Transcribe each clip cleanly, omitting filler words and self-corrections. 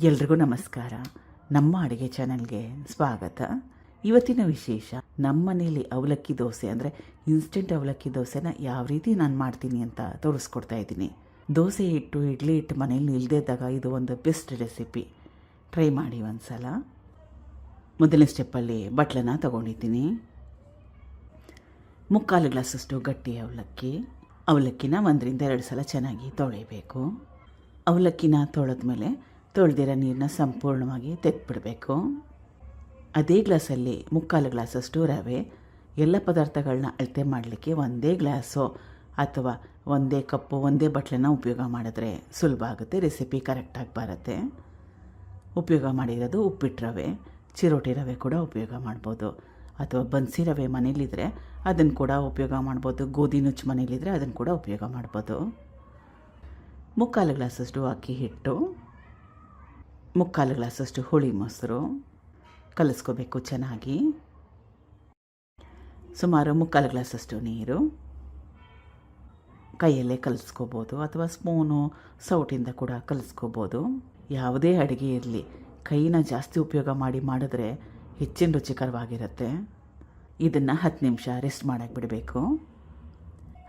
ಎಲ್ರಿಗೂ ನಮಸ್ಕಾರ. ನಮ್ಮ ಅಡುಗೆ ಚಾನಲ್ಗೆ ಸ್ವಾಗತ. ಇವತ್ತಿನ ವಿಶೇಷ, ನಮ್ಮ ಮನೇಲಿ ಅವಲಕ್ಕಿ ದೋಸೆ ಅಂದರೆ ಇನ್ಸ್ಟೆಂಟ್ ಅವಲಕ್ಕಿ ದೋಸೆನ ಯಾವ ರೀತಿ ನಾನು ಮಾಡ್ತೀನಿ ಅಂತ ತೋರಿಸ್ಕೊಡ್ತಾ ಇದ್ದೀನಿ. ದೋಸೆ ಹಿಟ್ಟು, ಇಡ್ಲಿ ಹಿಟ್ಟು ಮನೇಲಿ ಇಲ್ಲದೇ ಇದ್ದಾಗ ಇದು ಒಂದು ಬೆಸ್ಟ್ ರೆಸಿಪಿ. ಟ್ರೈ ಮಾಡಿ ಒಂದು ಸಲ. ಮೊದಲನೇ ಸ್ಟೆಪ್ಪಲ್ಲಿ ಬಟ್ಲನ್ನ ತೊಗೊಂಡಿದ್ದೀನಿ. 3/4 ಗ್ಲಾಸಷ್ಟು ಗಟ್ಟಿ ಅವಲಕ್ಕಿನ 1-2 ಸಲ ಚೆನ್ನಾಗಿ ತೊಳಿಬೇಕು. ಅವಲಕ್ಕಿನ ತೊಳೆದ್ಮೇಲೆ ತೊಳೆದಿರೋ ನೀರನ್ನ ಸಂಪೂರ್ಣವಾಗಿ ತೆಗೆದುಬಿಡಬೇಕು. ಅದೇ ಗ್ಲಾಸಲ್ಲಿ 3/4 ಗ್ಲಾಸಷ್ಟು ರವೆ. ಎಲ್ಲ ಪದಾರ್ಥಗಳನ್ನ ಅಳತೆ ಮಾಡಲಿಕ್ಕೆ ಒಂದೇ ಗ್ಲಾಸು ಅಥವಾ ಒಂದೇ ಕಪ್ಪು, ಒಂದೇ ಬಟ್ಲನ್ನ ಉಪಯೋಗ ಮಾಡಿದ್ರೆ ಸುಲಭ ಆಗುತ್ತೆ, ರೆಸಿಪಿ ಕರೆಕ್ಟಾಗಿ ಬರುತ್ತೆ. ಉಪಯೋಗ ಮಾಡಿರೋದು ಉಪ್ಪಿಟ್ಟು ರವೆ, ಚಿರೋಟಿ ರವೆ ಕೂಡ ಉಪಯೋಗ ಮಾಡ್ಬೋದು, ಅಥವಾ ಬನ್ಸಿ ರವೆ ಮನೇಲಿದ್ದರೆ ಅದನ್ನು ಕೂಡ ಉಪಯೋಗ ಮಾಡ್ಬೋದು, ಗೋಧಿ ನುಚ್ಚು ಮನೇಲಿದ್ದರೆ ಅದನ್ನು ಕೂಡ ಉಪಯೋಗ ಮಾಡ್ಬೋದು. 3/4 ಗ್ಲಾಸಷ್ಟು ಅಕ್ಕಿ ಹಿಟ್ಟು, 3/4 ಗ್ಲಾಸಷ್ಟು ಹುಳಿ ಮೊಸರು ಕಲಿಸ್ಕೋಬೇಕು ಚೆನ್ನಾಗಿ. ಸುಮಾರು 3/4 ಗ್ಲಾಸಷ್ಟು ನೀರು. ಕೈಯಲ್ಲೇ ಕಲಿಸ್ಕೋಬೋದು ಅಥವಾ ಸ್ಪೂನು, ಸೌಟಿಂದ ಕೂಡ ಕಲಿಸ್ಕೋಬೋದು. ಯಾವುದೇ ಅಡುಗೆ ಇರಲಿ, ಕೈನ ಜಾಸ್ತಿ ಉಪಯೋಗ ಮಾಡಿದ್ರೆ ಹೆಚ್ಚಿನ ರುಚಿಕರವಾಗಿರುತ್ತೆ. ಇದನ್ನು 10 ನಿಮಿಷ ರೆಸ್ಟ್ ಮಾಡೋಕ್ಕೆ ಬಿಡಬೇಕು.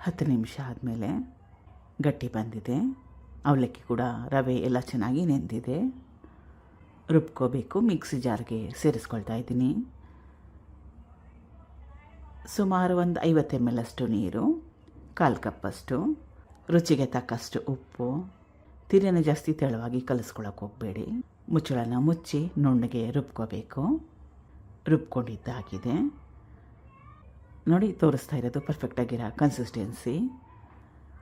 10 ನಿಮಿಷ ಆದಮೇಲೆ ಗಟ್ಟಿ ಬಂದಿದೆ. ಅವಲಕ್ಕಿ ಕೂಡ ರವೆ ಎಲ್ಲ ಚೆನ್ನಾಗಿ ನೆಂದಿದೆ. ರುಬ್ಕೋಬೇಕು. ಮಿಕ್ಸಿ ಜಾರ್ಗೆ ಸೇರಿಸ್ಕೊಳ್ತಾ ಇದ್ದೀನಿ. ಸುಮಾರು ಒಂದು 50 ml ಅಷ್ಟು ನೀರು, 1/4 ಕಪ್ಪಷ್ಟು, ರುಚಿಗೆ ತಕ್ಕಷ್ಟು ಉಪ್ಪು. ತಿರಿಯನ್ನು ಜಾಸ್ತಿ ತೆಳುವಾಗಿ ಕಲಿಸ್ಕೊಳ್ಳೋಕೆ ಹೋಗಬೇಡಿ. ಮುಚ್ಚಳನ ಮುಚ್ಚಿ ನುಣ್ಣಗೆ ರುಬ್ಕೋಬೇಕು. ರುಬ್ಕೊಂಡಿದ್ದಾಗಿದೆ ನೋಡಿ, ತೋರಿಸ್ತಾ ಇರೋದು ಪರ್ಫೆಕ್ಟಾಗಿರೋ ಕನ್ಸಿಸ್ಟೆನ್ಸಿ.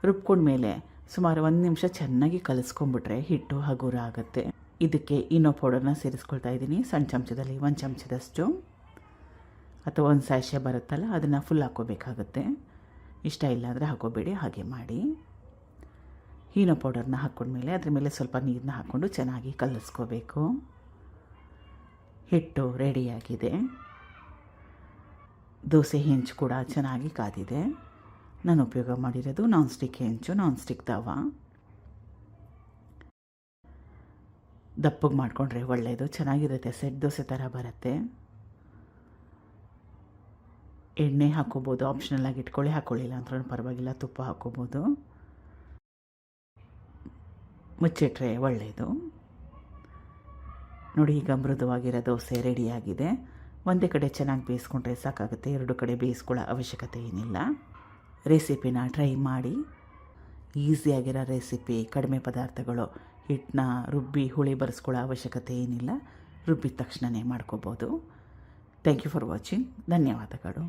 ರುಬ್ಕೊಂಡ್ಮೇಲೆ ಸುಮಾರು 1 ನಿಮಿಷ ಚೆನ್ನಾಗಿ ಕಲಿಸ್ಕೊಂಡ್ಬಿಟ್ರೆ ಹಿಟ್ಟು ಹಗುರ ಆಗುತ್ತೆ. ಇದಕ್ಕೆ ಇನೋ ಪೌಡರ್ನ ಸೇರಿಸ್ಕೊಳ್ತಾ ಇದ್ದೀನಿ. ಸಣ್ಣ ಚಮಚದಲ್ಲಿ 1 ಚಮಚದಷ್ಟು, ಅಥವಾ 1 ಸ್ಯಾಶೆ ಬರುತ್ತಲ್ಲ ಅದನ್ನು ಫುಲ್ ಹಾಕ್ಕೋಬೇಕಾಗುತ್ತೆ. ಇಷ್ಟ ಇಲ್ಲ ಅಂದರೆ ಹಾಕೋಬೇಡಿ, ಹಾಗೆ ಮಾಡಿ. ಈನೋ ಪೌಡರ್ನ ಹಾಕ್ಕೊಂಡ್ಮೇಲೆ ಅದ್ರ ಮೇಲೆ ಸ್ವಲ್ಪ ನೀರನ್ನ ಹಾಕ್ಕೊಂಡು ಚೆನ್ನಾಗಿ ಕಲಿಸ್ಕೋಬೇಕು. ಹಿಟ್ಟು ರೆಡಿಯಾಗಿದೆ. ದೋಸೆ ಹೆಂಚು ಕೂಡ ಚೆನ್ನಾಗಿ ಕಾದಿದೆ. ನಾನು ಉಪಯೋಗ ಮಾಡಿರೋದು ನಾನ್ ಸ್ಟಿಕ್ ಹೆಂಚು, ನಾನ್ ಸ್ಟಿಕ್ ತವಾ. ದಪ್ಪಗೆ ಮಾಡಿಕೊಂಡ್ರೆ ಒಳ್ಳೆಯದು, ಚೆನ್ನಾಗಿರುತ್ತೆ, ಸೆಟ್ ದೋಸೆ ಥರ ಬರುತ್ತೆ. ಎಣ್ಣೆ ಹಾಕ್ಕೋಬೋದು, ಆಪ್ಷನಲ್ಲಾಗಿ ಇಟ್ಕೊಳ್ಳಿ, ಹಾಕ್ಕೊಳ್ಳಿಲ್ಲ ಅಂದ್ರೂ ಪರವಾಗಿಲ್ಲ, ತುಪ್ಪ ಹಾಕ್ಕೋಬೋದು. ಮುಚ್ಚಿಟ್ರೆ ಒಳ್ಳೆಯದು. ನೋಡಿ, ಈಗ ಮೃದುವಾಗಿರೋ ದೋಸೆ ರೆಡಿಯಾಗಿದೆ. ಒಂದೇ ಕಡೆ ಚೆನ್ನಾಗಿ ಬೇಯಿಸ್ಕೊಂಡ್ರೆ ಸಾಕಾಗುತ್ತೆ, 2 ಕಡೆ ಬೇಯಿಸ್ಕೊಳ್ಳೋ ಅವಶ್ಯಕತೆ ಏನಿಲ್ಲ. ರೆಸಿಪಿನ ಟ್ರೈ ಮಾಡಿ. ಈಸಿಯಾಗಿರೋ ರೆಸಿಪಿ, ಕಡಿಮೆ ಪದಾರ್ಥಗಳು. ಹಿಟ್ಟನ್ನ ರುಬ್ಬಿ ಹುಳಿ ಬರೆಸ್ಕೊಳ್ಳೋ ಅವಶ್ಯಕತೆ ಏನಿಲ್ಲ, ರುಬ್ಬಿದ ತಕ್ಷಣವೇ ಮಾಡ್ಕೋಬೋದು. Thank you for watching. ಧನ್ಯವಾದಗಳು.